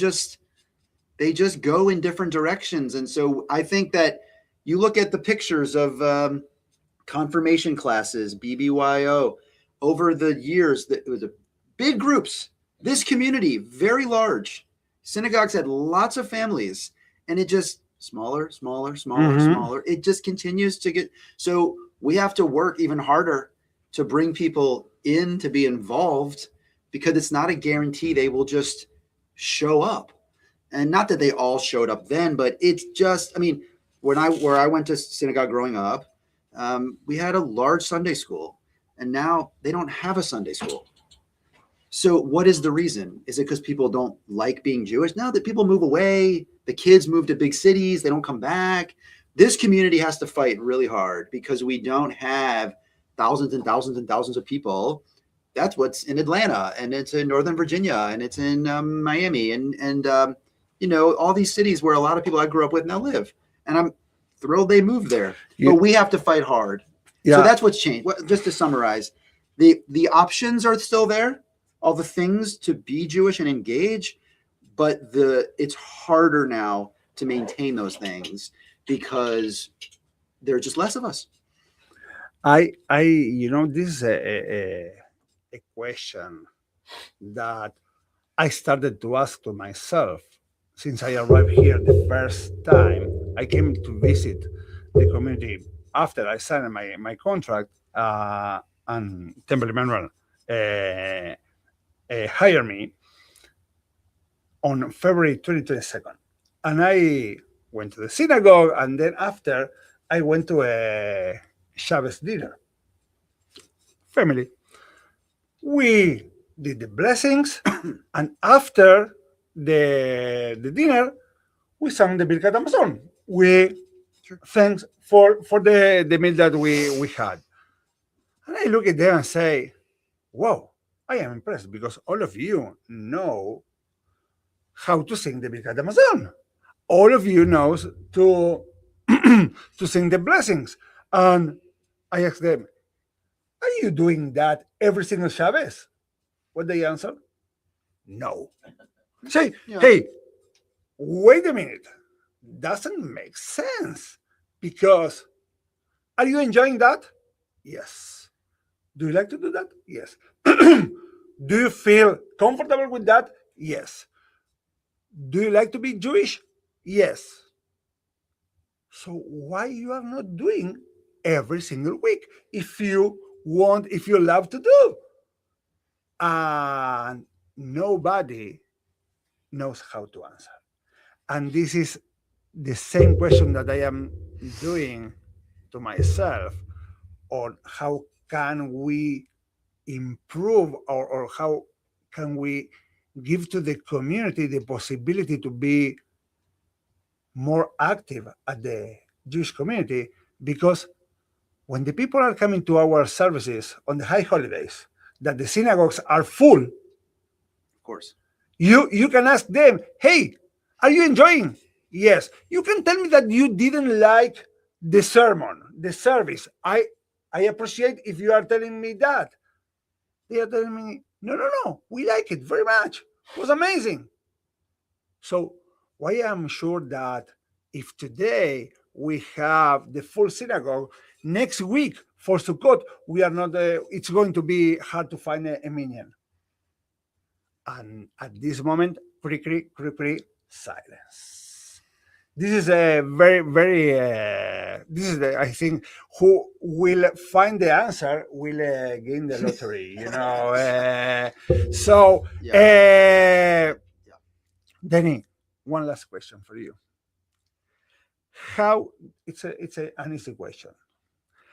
they just go in different directions. And so I think that you look at the pictures of confirmation classes, BBYO, over the years, that it was big groups. This community, very large. Synagogues had lots of families, and it just smaller. It just continues to get. So we have to work even harder to bring people in to be involved, because it's not a guarantee they will just show up. And not that they all showed up then, but it's just, I mean, where I went to synagogue growing up, we had a large Sunday school, and now they don't have a Sunday school. So what is the reason? Is it because people don't like being Jewish? No, that people move away. The kids move to big cities. They don't come back. This community has to fight really hard, because we don't have thousands and thousands and thousands of people. That's what's in Atlanta, and it's in Northern Virginia, and it's in Miami, and you know, all these cities where a lot of people I grew up with now live. And I'm thrilled they moved there. But we have to fight hard. Yeah. So that's what's changed. Just to summarize, the options are still there, all the things to be Jewish and engage, but it's harder now to maintain those things, because there are just less of us. This is a question that I started to ask to myself since I arrived here the first time. I came to visit the community after I signed my contract, and Temple Emmanuel hired me on February 2022. And I went to the synagogue, and then after I went to a Shabbos dinner. Family. We did the blessings, and after the dinner, we sang the Birkat Hamazon. Thanks for the meal that we had. And I look at them and say, wow, I am impressed, because all of you know how to sing the Birkat Hamazon. All of you knows to sing the blessings. And I asked them, are you doing that every single Shabbos? What they answer? No. Say, hey, wait a minute. Doesn't make sense, because are you enjoying that? Yes. Do you like to do that? Yes. Do you feel comfortable with that? Yes. Do you like to be Jewish? Yes. So why you are not doing every single week if you love to do? And nobody knows how to answer. And this is the same question that I am doing to myself, on how can we improve, or how can we give to the community the possibility to be more active at the Jewish community. Because when the people are coming to our services on the high holidays, that the synagogues are full, of course, you can ask them, hey, are you enjoying? Yes. You can tell me that you didn't like the sermon, the service. I appreciate if you are telling me that. They are telling me, no, we like it very much. It was amazing. So why I'm sure that if today we have the full synagogue, next week for Sukkot, we are not. It's going to be hard to find a minyan. And at this moment, silence. This is a very, very. This is I think who will find the answer will gain the lottery. So Danny, one last question for you. How an easy question.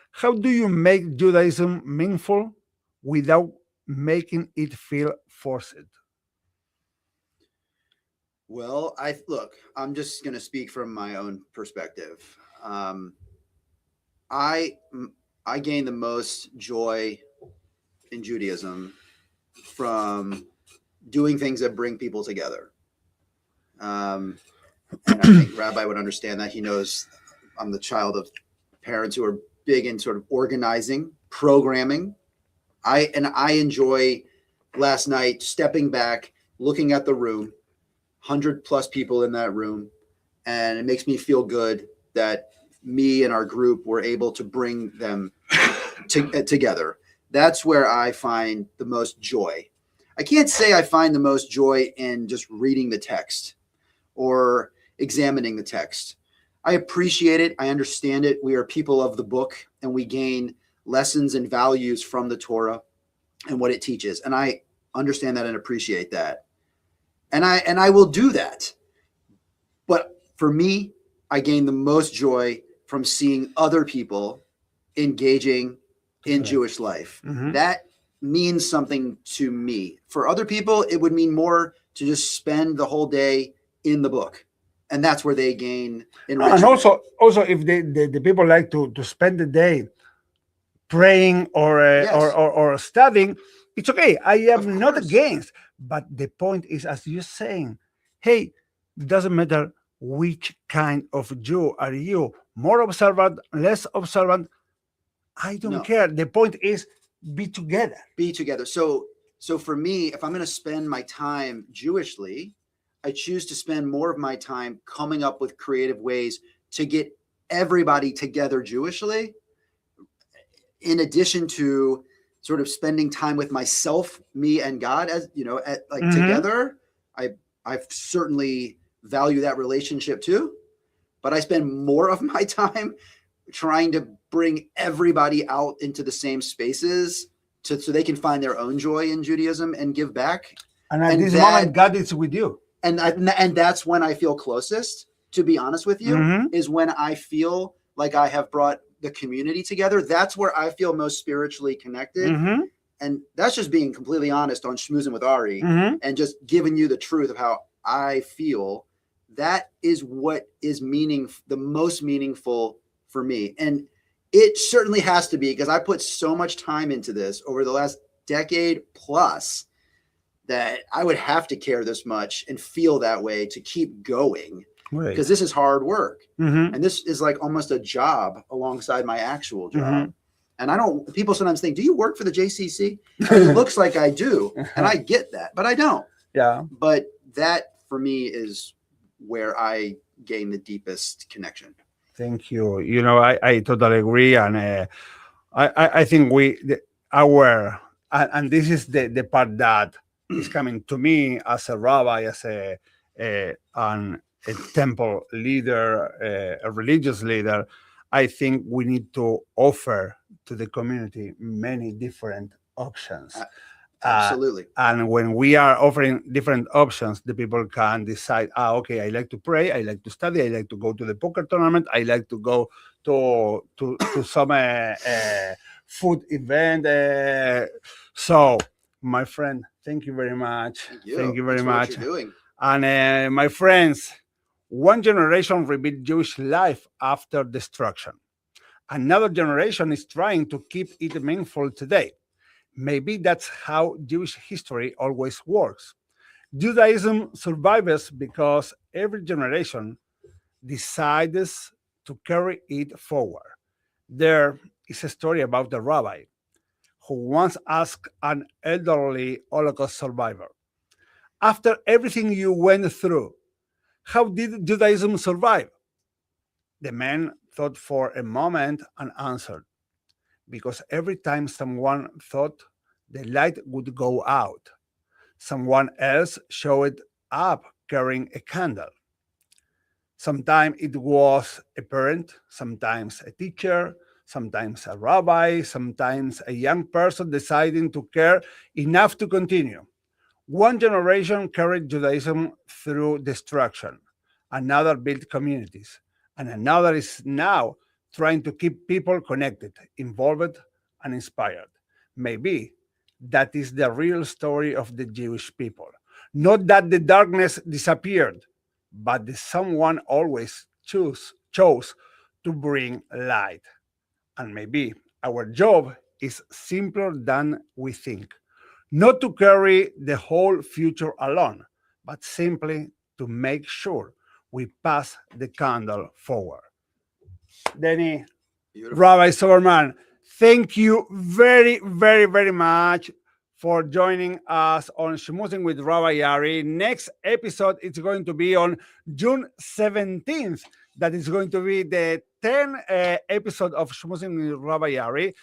How do you make Judaism meaningful without making it feel forced? Well, I'm just going to speak from my own perspective. I gain the most joy in Judaism from doing things that bring people together. And I think Rabbi would understand that. He knows I'm the child of parents who are big in sort of organizing, programming. I enjoy last night stepping back, looking at the room, 100+ people in that room, and it makes me feel good that me and our group were able to bring them together. That's where I find the most joy. I can't say I find the most joy in just reading the text or examining the text. I appreciate it. I understand it. We are people of the book, and we gain lessons and values from the Torah and what it teaches. And I understand that and appreciate that. And I will do that. But for me, I gain the most joy from seeing other people engaging in Jewish life. Mm-hmm. That means something to me. For other people, it would mean more to just spend the whole day in the book. And that's where they gain enrichment. And also if the people like to spend the day praying or studying, it's okay. I am not against. But the point is, as you're saying, hey, it doesn't matter which kind of Jew are you, more observant, less observant. I don't care. The point is, be together. Be together. So for me, if I'm going to spend my time Jewishly, I choose to spend more of my time coming up with creative ways to get everybody together Jewishly, in addition to sort of spending time with myself, me and God, as you know, together. I certainly value that relationship too, but I spend more of my time trying to bring everybody out into the same spaces so they can find their own joy in Judaism and give back. And at this moment, God is with you. And that's when I feel closest, to be honest with you, is when I feel like I have brought the community together. That's where I feel most spiritually connected. And that's just being completely honest on Shmoozin with Ari and just giving you the truth of how I feel. That is what is the most meaningful for me. And it certainly has to be, because I put so much time into this over the last decade plus that I would have to care this much and feel that way to keep going. Right. Because this is hard work. And this is like almost a job alongside my actual job. And people sometimes think, do you work for the JCC? It looks like I do. And I get that, but I don't. Yeah. But that for me is where I gain the deepest connection. Thank you. You know, I totally agree. And I think and this is the part that is coming to me as a rabbi, as a temple leader, a religious leader. I think we need to offer to the community many different options. Absolutely. And when we are offering different options, the people can decide, okay, I like to pray, I like to study, I like to go to the poker tournament, I like to go to some food event. So, my friend, thank you very much. Thank you very much. What you're doing. And my friends, one generation rebuilt Jewish life after destruction. Another generation is trying to keep it meaningful today. Maybe that's how Jewish history always works. Judaism survives because every generation decides to carry it forward. There is a story about a rabbi who once asked an elderly Holocaust survivor, after everything you went through, how did Judaism survive? The man thought for a moment and answered, because every time someone thought the light would go out, someone else showed up carrying a candle. Sometimes it was a parent, sometimes a teacher, sometimes a rabbi, sometimes a young person deciding to care enough to continue. One generation carried Judaism through destruction, another built communities, and another is now trying to keep people connected, involved, and inspired. Maybe that is the real story of the Jewish people. Not that the darkness disappeared, but that someone always chose to bring light. And maybe our job is simpler than we think. Not to carry the whole future alone, but simply to make sure we pass the candle forward. Denny, Beautiful. Rabbi Silverman, thank you very, very, very much for joining us on Shmoozin with Rabbi Ari. Next episode is going to be on June 17th. That is going to be the 10th episode of Shmoozin with Rabbi Ari.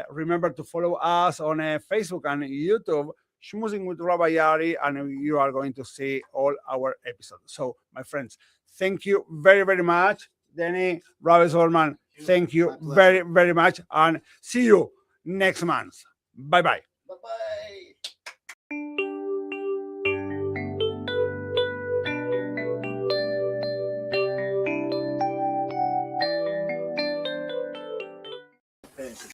Remember to follow us on Facebook and YouTube, Shmoozin with Rabbi Ari, and you are going to see all our episodes. So, my friends, thank you very, very much. Denny, Rabbi Silverman, thank you very, very much, and see you next month. Bye-bye. Bye-bye.